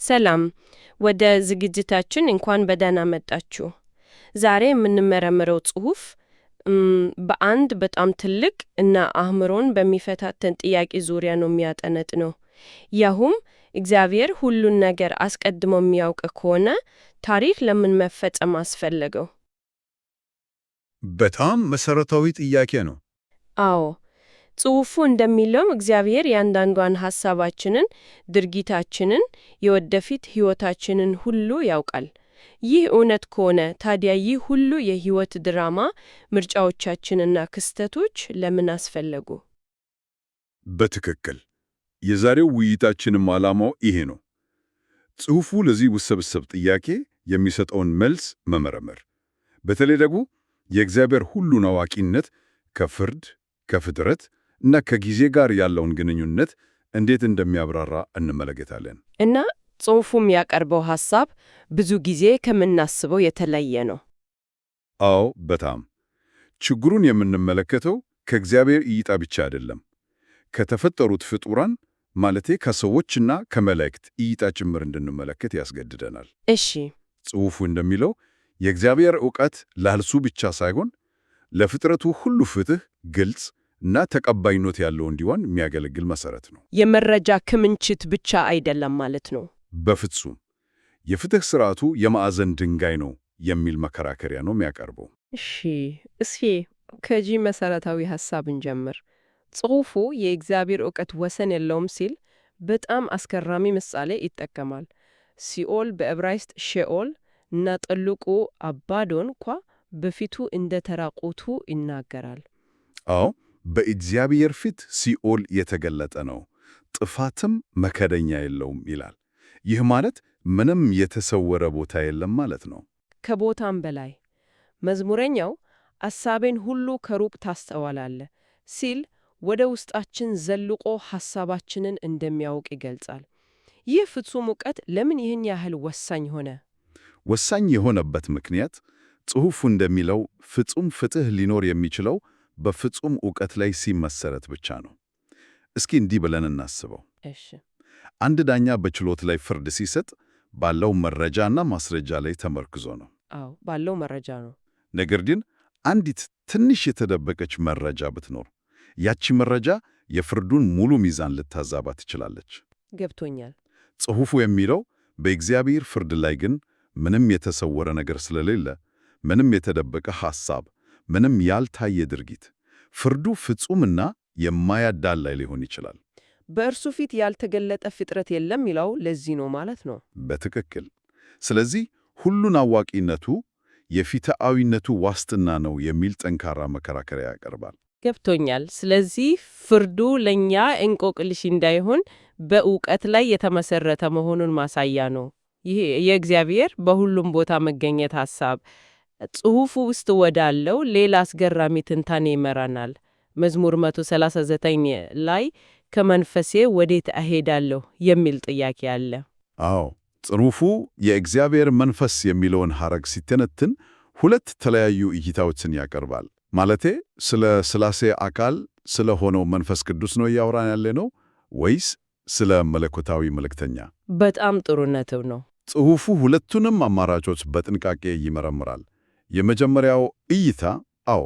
ሰላም፣ ወደ ዝግጅታችን እንኳን በደህና መጣችሁ። ዛሬ የምንመረምረው ጽሑፍ በአንድ በጣም ትልቅ እና አእምሮን በሚፈታተን ጥያቄ ዙሪያ ነው የሚያጠነጥነው። ያውም እግዚአብሔር ሁሉን ነገር አስቀድሞ የሚያውቅ ከሆነ ታሪክ ለምን መፈጸም አስፈለገው? በጣም መሰረታዊ ጥያቄ ነው። አዎ፣ ጽሑፉ እንደሚለው እግዚአብሔር ያንዳንዷን ሐሳባችንን፣ ድርጊታችንን፣ የወደፊት ሕይወታችንን ሁሉ ያውቃል። ይህ እውነት ከሆነ ታዲያ ይህ ሁሉ የሕይወት ድራማ፣ ምርጫዎቻችንና ክስተቶች ለምን አስፈለጉ? በትክክል የዛሬው ውይይታችንም ዓላማው ይሄ ነው። ጽሑፉ ለዚህ ውስብስብ ጥያቄ የሚሰጠውን መልስ መመርመር፣ በተለይ ደግሞ የእግዚአብሔር ሁሉን አዋቂነት ከፍርድ፣ ከፍጥረት እና ከጊዜ ጋር ያለውን ግንኙነት እንዴት እንደሚያብራራ እንመለከታለን። እና ጽሑፉም ያቀርበው ሐሳብ ብዙ ጊዜ ከምናስበው የተለየ ነው። አዎ፣ በጣም ችግሩን የምንመለከተው ከእግዚአብሔር እይታ ብቻ አይደለም። ከተፈጠሩት ፍጡራን ማለቴ ከሰዎችና ከመላእክት እይታ ጭምር እንድንመለከት ያስገድደናል። እሺ፣ ጽሑፉ እንደሚለው የእግዚአብሔር ዕውቀት ለእርሱ ብቻ ሳይሆን ለፍጥረቱ ሁሉ ፍትሕ፣ ግልጽ እና ተቀባይነት ያለው እንዲሆን የሚያገለግል መሠረት ነው። የመረጃ ክምችት ብቻ አይደለም ማለት ነው። በፍጹም የፍትሕ ሥርዓቱ የማዕዘን ድንጋይ ነው የሚል መከራከሪያ ነው የሚያቀርበው። እሺ፣ እስኪ ከዚህ መሠረታዊ ሐሳብ እንጀምር። ጽሑፉ የእግዚአብሔር ዕውቀት ወሰን የለውም ሲል በጣም አስገራሚ ምሳሌ ይጠቀማል። ሲኦል በዕብራይስጥ ሼኦል እና ጥልቁ አባዶን እንኳ በፊቱ እንደ ተራቆቱ ይናገራል። አዎ፣ በእግዚአብሔር ፊት ሲኦል የተገለጠ ነው፣ ጥፋትም መከደኛ የለውም ይላል። ይህ ማለት ምንም የተሰወረ ቦታ የለም ማለት ነው። ከቦታም በላይ መዝሙረኛው አሳቤን ሁሉ ከሩቅ ታስተዋላለህ ሲል ወደ ውስጣችን ዘልቆ ሐሳባችንን እንደሚያውቅ ይገልጻል። ይህ ፍጹም ዕውቀት ለምን ይህን ያህል ወሳኝ ሆነ? ወሳኝ የሆነበት ምክንያት ጽሑፉ እንደሚለው ፍጹም ፍትሕ ሊኖር የሚችለው በፍጹም ዕውቀት ላይ ሲመሰረት ብቻ ነው። እስኪ እንዲህ ብለን እናስበው። እሺ፣ አንድ ዳኛ በችሎት ላይ ፍርድ ሲሰጥ ባለው መረጃና ማስረጃ ላይ ተመርክዞ ነው። አዎ፣ ባለው መረጃ ነው። ነገር ግን አንዲት ትንሽ የተደበቀች መረጃ ብትኖር ያቺ መረጃ የፍርዱን ሙሉ ሚዛን ልታዛባ ትችላለች። ገብቶኛል። ጽሑፉ የሚለው በእግዚአብሔር ፍርድ ላይ ግን ምንም የተሰወረ ነገር ስለሌለ፣ ምንም የተደበቀ ሐሳብ፣ ምንም ያልታየ ድርጊት፣ ፍርዱ ፍጹምና የማያዳላ ሊሆን ይችላል። በእርሱ ፊት ያልተገለጠ ፍጥረት የለም ይለው ለዚህ ነው ማለት ነው። በትክክል። ስለዚህ ሁሉን አዋቂነቱ የፍትሐዊነቱ ዋስትና ነው የሚል ጠንካራ መከራከሪያ ያቀርባል። ገብቶኛል። ስለዚህ ፍርዱ ለእኛ እንቆቅልሽ እንዳይሆን በእውቀት ላይ የተመሰረተ መሆኑን ማሳያ ነው። ይህ የእግዚአብሔር በሁሉም ቦታ መገኘት ሐሳብ ጽሑፉ ውስጥ ወዳለው ሌላ አስገራሚ ትንታኔ ይመራናል። መዝሙር 139 ላይ ከመንፈሴ ወዴት እሄዳለሁ የሚል ጥያቄ አለ። አዎ፣ ጽሑፉ የእግዚአብሔር መንፈስ የሚለውን ሐረግ ሲተነትን ሁለት ተለያዩ እይታዎችን ያቀርባል። ማለቴ ስለ ሥላሴ አካል ስለ ሆነው መንፈስ ቅዱስ ነው እያወራን ያለ ነው ወይስ ስለ መለኮታዊ መልእክተኛ? በጣም ጥሩ ነጥብ ነው። ጽሑፉ ሁለቱንም አማራጮች በጥንቃቄ ይመረምራል። የመጀመሪያው እይታ አዎ፣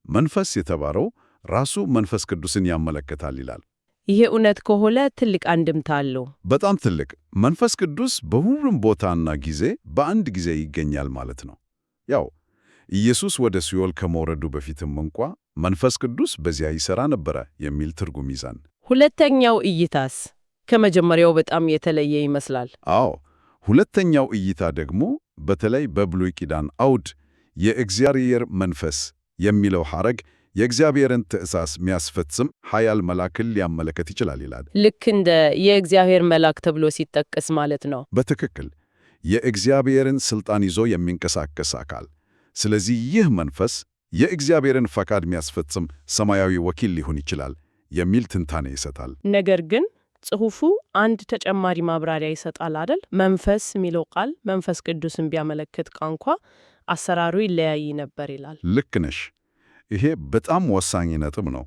መንፈስ የተባለው ራሱ መንፈስ ቅዱስን ያመለክታል ይላል። ይሄ እውነት ከሆነ ትልቅ አንድምታ አለው። በጣም ትልቅ። መንፈስ ቅዱስ በሁሉም ቦታና ጊዜ በአንድ ጊዜ ይገኛል ማለት ነው። ያው ኢየሱስ ወደ ሲኦል ከመውረዱ በፊትም እንኳ መንፈስ ቅዱስ በዚያ ይሠራ ነበረ የሚል ትርጉም ይዛን። ሁለተኛው እይታስ ከመጀመሪያው በጣም የተለየ ይመስላል። አዎ፣ ሁለተኛው እይታ ደግሞ በተለይ በብሉይ ኪዳን አውድ የእግዚአብሔር መንፈስ የሚለው ሐረግ የእግዚአብሔርን ትእዛዝ የሚያስፈጽም ኃያል መልአክን ሊያመለክት ይችላል ይላል። ልክ እንደ የእግዚአብሔር መልአክ ተብሎ ሲጠቀስ ማለት ነው። በትክክል የእግዚአብሔርን ሥልጣን ይዞ የሚንቀሳቀስ አካል። ስለዚህ ይህ መንፈስ የእግዚአብሔርን ፈቃድ የሚያስፈጽም ሰማያዊ ወኪል ሊሆን ይችላል የሚል ትንታኔ ይሰጣል። ነገር ግን ጽሑፉ አንድ ተጨማሪ ማብራሪያ ይሰጣል አይደል? መንፈስ የሚለው ቃል መንፈስ ቅዱስን ቢያመለክት ቋንቋ አሰራሩ ይለያይ ነበር ይላል። ልክ ነሽ። ይሄ በጣም ወሳኝ ነጥብ ነው።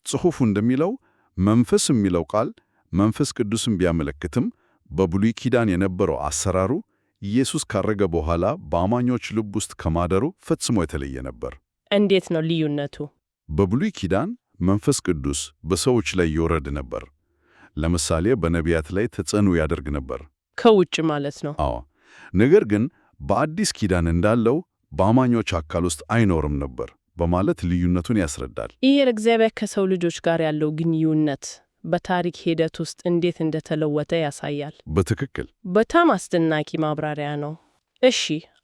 ጽሑፉ እንደሚለው መንፈስ የሚለው ቃል መንፈስ ቅዱስን ቢያመለክትም በብሉይ ኪዳን የነበረው አሰራሩ ኢየሱስ ካረገ በኋላ በአማኞች ልብ ውስጥ ከማደሩ ፈጽሞ የተለየ ነበር። እንዴት ነው ልዩነቱ? በብሉይ ኪዳን መንፈስ ቅዱስ በሰዎች ላይ ይወርድ ነበር። ለምሳሌ በነቢያት ላይ ተጽዕኖ ያደርግ ነበር። ከውጭ ማለት ነው። አዎ። ነገር ግን በአዲስ ኪዳን እንዳለው በአማኞች አካል ውስጥ አይኖርም ነበር በማለት ልዩነቱን ያስረዳል። ይህ እግዚአብሔር ከሰው ልጆች ጋር ያለው ግንኙነት በታሪክ ሂደት ውስጥ እንዴት እንደተለወጠ ያሳያል። በትክክል። በጣም አስደናቂ ማብራሪያ ነው። እሺ፣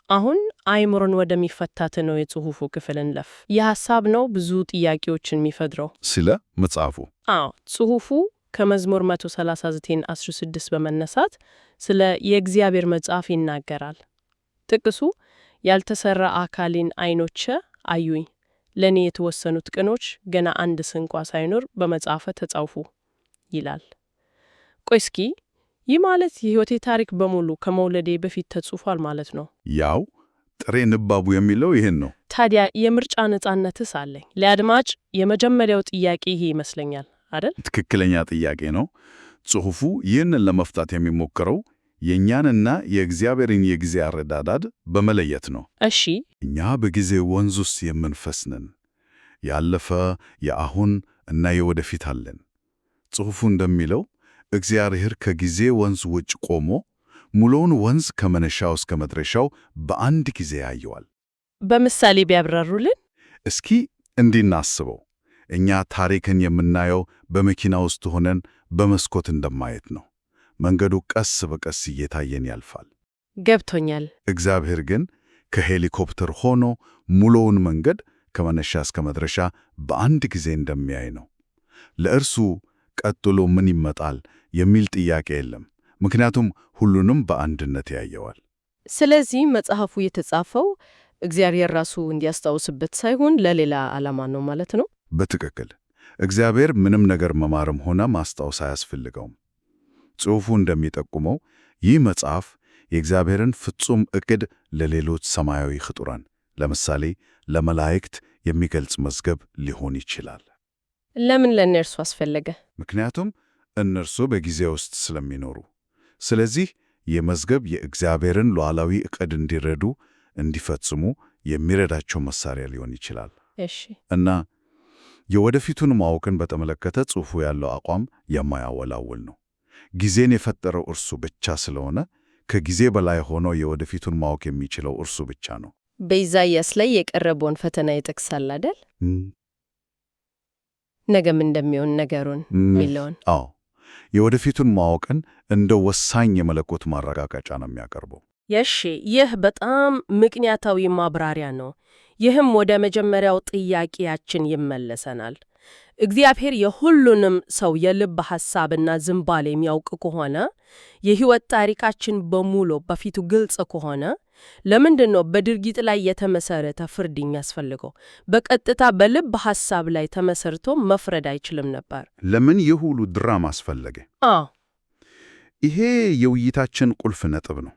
አሁን አእምሮን ወደሚፈታተነው የጽሑፉ ክፍል እንለፍ። የሐሳብ ነው ብዙ ጥያቄዎችን የሚፈጥረው ስለ መጽሐፉ። አዎ፣ ጽሑፉ ከመዝሙር 139:16 በመነሳት ስለ የእግዚአብሔር መጽሐፍ ይናገራል። ጥቅሱ ያልተሰራ አካሌን ዓይኖቼ አዩኝ፣ ለእኔ የተወሰኑት ቀኖች ገና አንድ ስንኳ ሳይኖር በመጽሐፈ ተጻፉ ይላል። ቆይ እስኪ ይህ ማለት የሕይወቴ ታሪክ በሙሉ ከመውለዴ በፊት ተጽፏል ማለት ነው? ያው ጥሬ ንባቡ የሚለው ይህን ነው። ታዲያ የምርጫ ነጻነትስ አለኝ? ለአድማጭ የመጀመሪያው ጥያቄ ይሄ ይመስለኛል አይደል? ትክክለኛ ጥያቄ ነው። ጽሑፉ ይህንን ለመፍታት የሚሞክረው የእኛንና የእግዚአብሔርን የጊዜ አረዳዳድ በመለየት ነው። እሺ፣ እኛ በጊዜ ወንዝ ውስጥ የምንፈስ ነን። ያለፈ፣ የአሁን እና የወደፊት አለን። ጽሑፉ እንደሚለው እግዚአብሔር ከጊዜ ወንዝ ውጭ ቆሞ ሙሉውን ወንዝ ከመነሻው እስከ መድረሻው በአንድ ጊዜ ያየዋል። በምሳሌ ቢያብራሩልን። እስኪ እንዲናስበው። እኛ ታሪክን የምናየው በመኪና ውስጥ ሆነን በመስኮት እንደማየት ነው። መንገዱ ቀስ በቀስ እየታየን ያልፋል። ገብቶኛል። እግዚአብሔር ግን ከሄሊኮፕተር ሆኖ ሙሉውን መንገድ ከመነሻ እስከ መድረሻ በአንድ ጊዜ እንደሚያይ ነው። ለእርሱ ቀጥሎ ምን ይመጣል የሚል ጥያቄ የለም፣ ምክንያቱም ሁሉንም በአንድነት ያየዋል። ስለዚህ መጽሐፉ የተጻፈው እግዚአብሔር ራሱ እንዲያስታውስበት ሳይሆን ለሌላ ዓላማ ነው ማለት ነው? በትክክል። እግዚአብሔር ምንም ነገር መማርም ሆነ ማስታወስ አያስፈልገውም። ጽሑፉ እንደሚጠቁመው ይህ መጽሐፍ የእግዚአብሔርን ፍጹም ዕቅድ ለሌሎች ሰማያዊ ፍጡራን፣ ለምሳሌ ለመላእክት የሚገልጽ መዝገብ ሊሆን ይችላል። ለምን ለእነርሱ አስፈለገ? ምክንያቱም እነርሱ በጊዜ ውስጥ ስለሚኖሩ። ስለዚህ ይህ መዝገብ የእግዚአብሔርን ሉዓላዊ ዕቅድ እንዲረዱ፣ እንዲፈጽሙ የሚረዳቸው መሳሪያ ሊሆን ይችላል። እሺ። እና የወደፊቱን ማወቅን በተመለከተ ጽሑፉ ያለው አቋም የማያወላውል ነው። ጊዜን የፈጠረው እርሱ ብቻ ስለሆነ ከጊዜ በላይ ሆኖ የወደፊቱን ማወቅ የሚችለው እርሱ ብቻ ነው። በኢሳይያስ ላይ የቀረበውን ፈተና ይጠቅሳል አይደል? ነገም እንደሚሆን ነገሩን የሚለውን። አዎ፣ የወደፊቱን ማወቅን እንደ ወሳኝ የመለኮት ማረጋገጫ ነው የሚያቀርበው። የሺ ይህ በጣም ምክንያታዊ ማብራሪያ ነው። ይህም ወደ መጀመሪያው ጥያቄያችን ይመለሰናል። እግዚአብሔር የሁሉንም ሰው የልብ ሐሳብና ዝንባሌ የሚያውቅ ከሆነ፣ የሕይወት ታሪካችን በሙሉ በፊቱ ግልጽ ከሆነ፣ ለምንድን ነው በድርጊት ላይ የተመሰረተ ፍርድ የሚያስፈልገው? በቀጥታ በልብ ሐሳብ ላይ ተመሰርቶ መፍረድ አይችልም ነበር? ለምን ይህ ሁሉ ድራማ አስፈለገ? ይሄ የውይይታችን ቁልፍ ነጥብ ነው።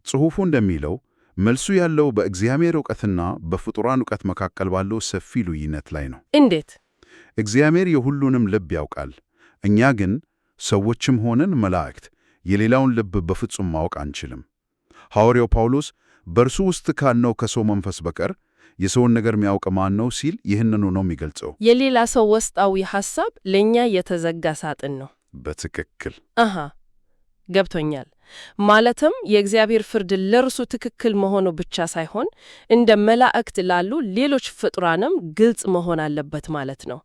ጽሑፉ እንደሚለው መልሱ ያለው በእግዚአብሔር ዕውቀትና በፍጡራን ዕውቀት መካከል ባለው ሰፊ ልዩነት ላይ ነው። እንዴት? እግዚአብሔር የሁሉንም ልብ ያውቃል። እኛ ግን ሰዎችም ሆነን መላእክት የሌላውን ልብ በፍጹም ማወቅ አንችልም። ሐዋርያው ጳውሎስ በእርሱ ውስጥ ካለው ከሰው መንፈስ በቀር የሰውን ነገር የሚያውቅ ማን ነው ሲል ይህንኑ ነው የሚገልጸው። የሌላ ሰው ውስጣዊ ሐሳብ ለእኛ የተዘጋ ሳጥን ነው። በትክክል ገብቶኛል። ማለትም የእግዚአብሔር ፍርድ ለእርሱ ትክክል መሆኑ ብቻ ሳይሆን እንደ መላእክት ላሉ ሌሎች ፍጡራንም ግልጽ መሆን አለበት ማለት ነው።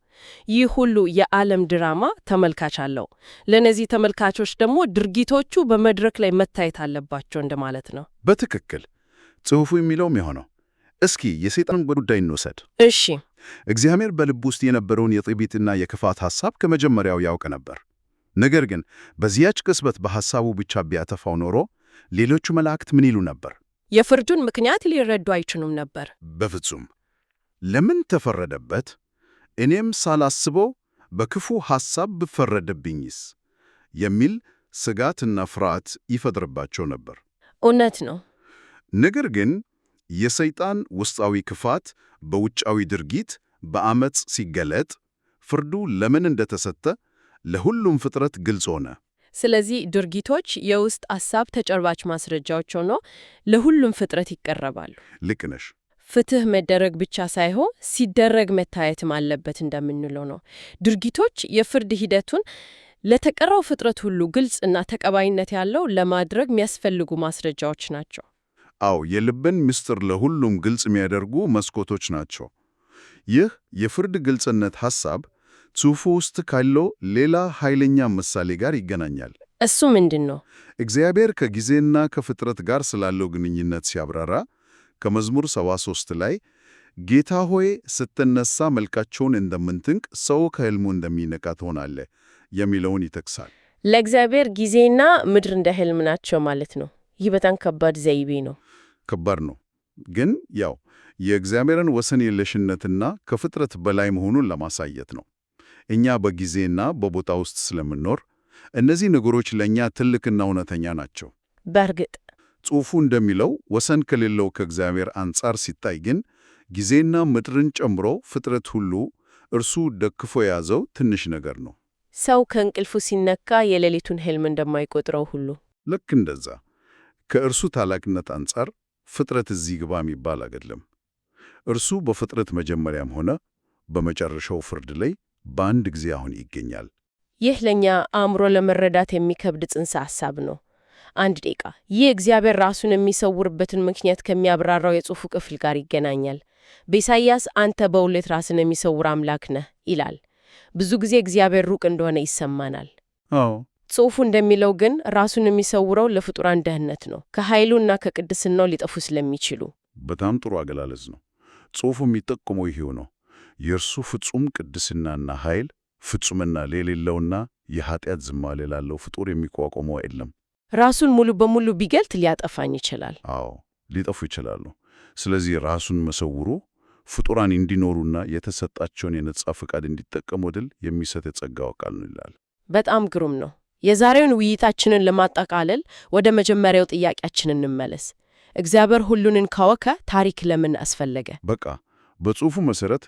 ይህ ሁሉ የዓለም ድራማ ተመልካች አለው። ለእነዚህ ተመልካቾች ደግሞ ድርጊቶቹ በመድረክ ላይ መታየት አለባቸው እንደማለት ነው። በትክክል ጽሑፉ የሚለውም የሆነው። እስኪ የሰይጣንን ጉዳይ እንውሰድ። እሺ። እግዚአብሔር በልብ ውስጥ የነበረውን የትዕቢትና የክፋት ሐሳብ ከመጀመሪያው ያውቅ ነበር። ነገር ግን በዚያች ቅጽበት በሐሳቡ ብቻ ቢያተፋው ኖሮ ሌሎቹ መላእክት ምን ይሉ ነበር? የፍርዱን ምክንያት ሊረዱ አይችሉም ነበር። በፍጹም። ለምን ተፈረደበት? እኔም ሳላስበው በክፉ ሐሳብ ብፈረድብኝስ የሚል ስጋትና ፍርሃት ይፈጥርባቸው ነበር። እውነት ነው። ነገር ግን የሰይጣን ውስጣዊ ክፋት በውጫዊ ድርጊት በአመፅ ሲገለጥ ፍርዱ ለምን እንደተሰጠ ለሁሉም ፍጥረት ግልጽ ሆነ። ስለዚህ ድርጊቶች የውስጥ ሐሳብ ተጨባጭ ማስረጃዎች ሆነው ለሁሉም ፍጥረት ይቀርባሉ። ልክ ነሽ። ፍትህ መደረግ ብቻ ሳይሆን ሲደረግ መታየትም አለበት እንደምንለው ነው። ድርጊቶች የፍርድ ሂደቱን ለተቀረው ፍጥረት ሁሉ ግልጽ እና ተቀባይነት ያለው ለማድረግ የሚያስፈልጉ ማስረጃዎች ናቸው። አዎ፣ የልብን ምስጢር ለሁሉም ግልጽ የሚያደርጉ መስኮቶች ናቸው። ይህ የፍርድ ግልጽነት ሐሳብ ጽሑፉ ውስጥ ካለው ሌላ ኃይለኛ ምሳሌ ጋር ይገናኛል። እሱ ምንድን ነው? እግዚአብሔር ከጊዜና ከፍጥረት ጋር ስላለው ግንኙነት ሲያብራራ ከመዝሙር 73 ላይ ጌታ ሆይ ስትነሳ መልካቸውን እንደምንትንቅ ሰው ከሕልሙ እንደሚነቃ ትሆናለህ የሚለውን ይጠቅሳል። ለእግዚአብሔር ጊዜና ምድር እንደ ሕልም ናቸው ማለት ነው። ይህ በጣም ከባድ ዘይቤ ነው። ከባድ ነው፣ ግን ያው የእግዚአብሔርን ወሰን የለሽነትና ከፍጥረት በላይ መሆኑን ለማሳየት ነው። እኛ በጊዜና በቦታ ውስጥ ስለምንኖር እነዚህ ነገሮች ለእኛ ትልቅና እውነተኛ ናቸው። በእርግጥ ጽሑፉ እንደሚለው ወሰን ከሌለው ከእግዚአብሔር አንጻር ሲታይ ግን ጊዜና ምድርን ጨምሮ ፍጥረት ሁሉ እርሱ ደግፎ የያዘው ትንሽ ነገር ነው። ሰው ከእንቅልፉ ሲነካ የሌሊቱን ሕልም እንደማይቆጥረው ሁሉ ልክ እንደዛ ከእርሱ ታላቅነት አንጻር ፍጥረት እዚህ ግባ የሚባል አይደለም። እርሱ በፍጥረት መጀመሪያም ሆነ በመጨረሻው ፍርድ ላይ በአንድ ጊዜ አሁን ይገኛል። ይህ ለእኛ አእምሮ ለመረዳት የሚከብድ ጽንሰ ሐሳብ ነው። አንድ ደቂቃ፣ ይህ እግዚአብሔር ራሱን የሚሰውርበትን ምክንያት ከሚያብራራው የጽሑፉ ክፍል ጋር ይገናኛል። በኢሳይያስ አንተ በእውነት ራስን የሚሰውር አምላክ ነህ ይላል። ብዙ ጊዜ እግዚአብሔር ሩቅ እንደሆነ ይሰማናል። አዎ፣ ጽሑፉ እንደሚለው ግን ራሱን የሚሰውረው ለፍጡራን ደህንነት ነው፣ ከኃይሉና ከቅድስናው ሊጠፉ ስለሚችሉ። በጣም ጥሩ አገላለጽ ነው። ጽሑፉ የሚጠቁመው ይሄው ነው። የእርሱ ፍጹም ቅድስናና ኃይል ፍጹምና የሌለውና የኃጢአት ዝማሌ ላለው ፍጡር የሚቋቋመው የለም። ራሱን ሙሉ በሙሉ ቢገልጥ ሊያጠፋኝ ይችላል። አዎ፣ ሊጠፉ ይችላሉ። ስለዚህ ራሱን መሰውሩ ፍጡራን እንዲኖሩና የተሰጣቸውን የነጻ ፈቃድ እንዲጠቀሙ ዕድል የሚሰጥ የጸጋው ቃል ነው ይላል። በጣም ግሩም ነው። የዛሬውን ውይይታችንን ለማጠቃለል ወደ መጀመሪያው ጥያቄያችን እንመለስ። እግዚአብሔር ሁሉንን ካወቀ ታሪክ ለምን አስፈለገ? በቃ በጽሑፉ መሠረት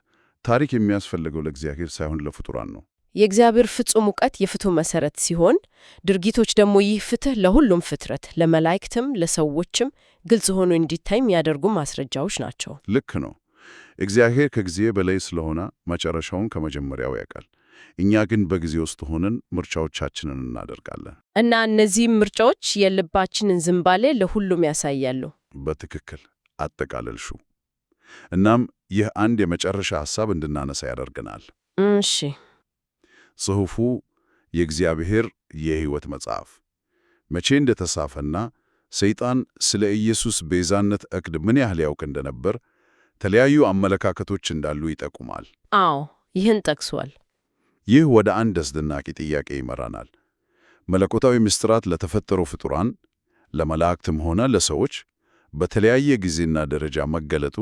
ታሪክ የሚያስፈልገው ለእግዚአብሔር ሳይሆን ለፍጡራን ነው። የእግዚአብሔር ፍጹም እውቀት የፍትህ መሠረት ሲሆን፣ ድርጊቶች ደግሞ ይህ ፍትህ ለሁሉም ፍጥረት ለመላእክትም ለሰዎችም ግልጽ ሆኖ እንዲታይ የሚያደርጉ ማስረጃዎች ናቸው። ልክ ነው። እግዚአብሔር ከጊዜ በላይ ስለሆነ መጨረሻውን ከመጀመሪያው ያውቃል። እኛ ግን በጊዜ ውስጥ ሆነን ምርጫዎቻችንን እናደርጋለን እና እነዚህም ምርጫዎች የልባችንን ዝንባሌ ለሁሉም ያሳያሉ። በትክክል አጠቃለልሽው። እናም ይህ አንድ የመጨረሻ ሐሳብ እንድናነሳ ያደርገናል። እሺ፣ ጽሑፉ የእግዚአብሔር የሕይወት መጽሐፍ መቼ እንደተጻፈና ሰይጣን ስለ ኢየሱስ ቤዛነት ዕቅድ ምን ያህል ያውቅ እንደነበር የተለያዩ አመለካከቶች እንዳሉ ይጠቁማል። አዎ፣ ይህን ጠቅሷል። ይህ ወደ አንድ አስደናቂ ጥያቄ ይመራናል። መለኮታዊ ምስጢራት ለተፈጠሩ ፍጡራን፣ ለመላእክትም ሆነ ለሰዎች በተለያየ ጊዜና ደረጃ መገለጡ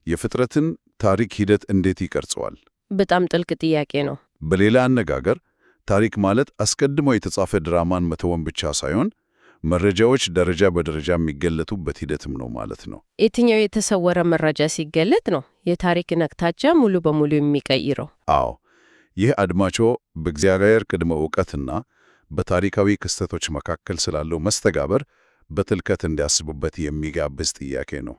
የፍጥረትን ታሪክ ሂደት እንዴት ይቀርጸዋል? በጣም ጥልቅ ጥያቄ ነው። በሌላ አነጋገር ታሪክ ማለት አስቀድሞ የተጻፈ ድራማን መተወን ብቻ ሳይሆን መረጃዎች ደረጃ በደረጃ የሚገለጡበት ሂደትም ነው ማለት ነው። የትኛው የተሰወረ መረጃ ሲገለጥ ነው የታሪክን አቅጣጫ ሙሉ በሙሉ የሚቀይረው? አዎ፣ ይህ አድማጮ በእግዚአብሔር ቅድመ ዕውቀትና በታሪካዊ ክስተቶች መካከል ስላለው መስተጋበር በጥልቀት እንዲያስቡበት የሚጋብዝ ጥያቄ ነው።